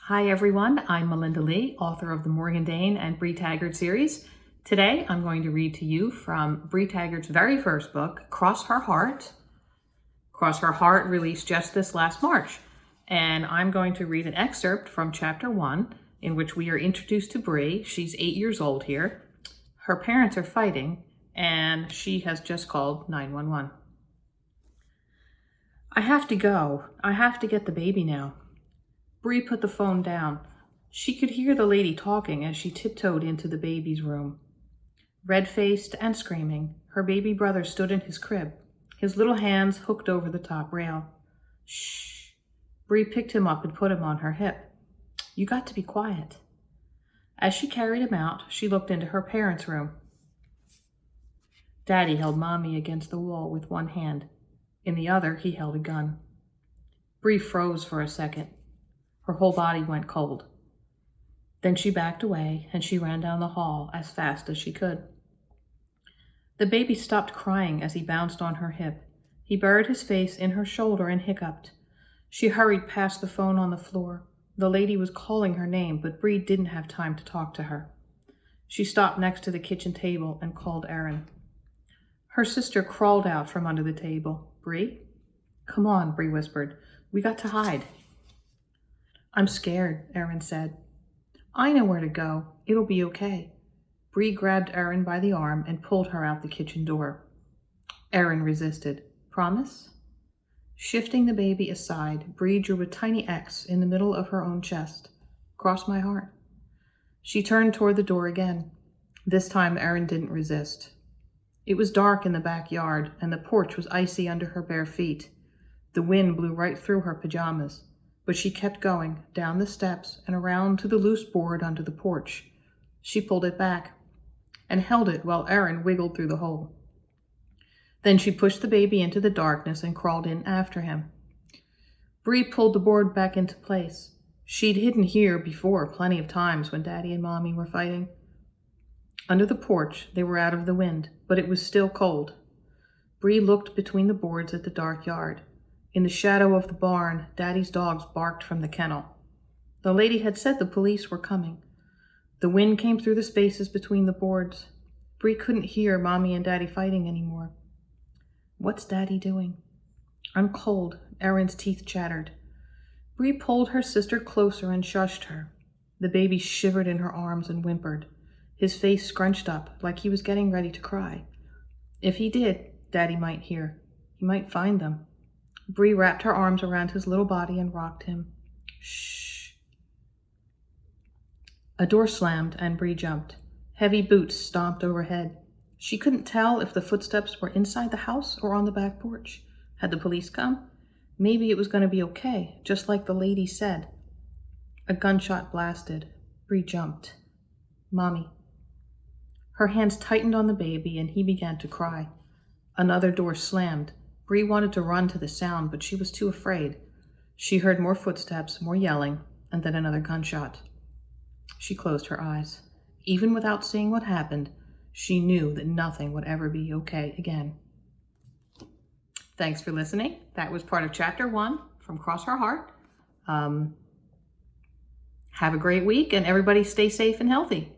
Hi everyone, I'm Melinda Leigh, author of the Morgan Dane and Bree Taggart series. Today I'm going to read to you from Bree Taggart's very first book, Cross Her Heart. Cross Her Heart released just this last March, and I'm going to read an excerpt from chapter 1 in which we are introduced to Bree. She's 8 years old here. Her parents are fighting and she has just called 911. I have to go. I have to get the baby now. Bree put the phone down. She could hear the lady talking as she tiptoed into the baby's room. Red-faced and screaming, her baby brother stood in his crib, his little hands hooked over the top rail. Shh. Bree picked him up and put him on her hip. You got to be quiet. As she carried him out, she looked into her parents' room. Daddy held Mommy against the wall with one hand. In the other, he held a gun. Bree froze for a second. Her whole body went cold. Then she backed away and she ran down the hall as fast as she could. The baby stopped crying as he bounced on her hip. He buried his face in her shoulder and hiccuped. She hurried past the phone on the floor. The lady was calling her name, but Bree didn't have time to talk to her. She stopped next to the kitchen table and called Erin. Her sister crawled out from under the table. Bree? Come on, Bree whispered. We got to hide. I'm scared, Erin said. I know where to go. It'll be okay. Bree grabbed Erin by the arm and pulled her out the kitchen door. Erin resisted. Promise? Shifting the baby aside, Bree drew a tiny X in the middle of her own chest. Cross my heart. She turned toward the door again. This time Erin didn't resist. It was dark in the backyard, and the porch was icy under her bare feet. The wind blew right through her pajamas. But she kept going, down the steps and around to the loose board under the porch. She pulled it back and held it while Erin wiggled through the hole. Then she pushed the baby into the darkness and crawled in after him. Bree pulled the board back into place. She'd hidden here before plenty of times when Daddy and Mommy were fighting. Under the porch, they were out of the wind, but it was still cold. Bree looked between the boards at the dark yard. In the shadow of the barn, Daddy's dogs barked from the kennel. The lady had said the police were coming. The wind came through the spaces between the boards. Bree couldn't hear Mommy and Daddy fighting anymore. What's Daddy doing? I'm cold, Erin's teeth chattered. Bree pulled her sister closer and shushed her. The baby shivered in her arms and whimpered. His face scrunched up like he was getting ready to cry. If he did, Daddy might hear. He might find them. Bree wrapped her arms around his little body and rocked him. Shh. A door slammed and Bree jumped. Heavy boots stomped overhead. She couldn't tell if the footsteps were inside the house or on the back porch. Had the police come? Maybe it was going to be okay, just like the lady said. A gunshot blasted. Bree jumped. Mommy. Her hands tightened on the baby and he began to cry. Another door slammed. Bree wanted to run to the sound, but she was too afraid. She heard more footsteps, more yelling, and then another gunshot. She closed her eyes. Even without seeing what happened, she knew that nothing would ever be okay again. Thanks for listening. That was part of chapter 1 from Cross Her Heart. Have a great week, and everybody stay safe and healthy.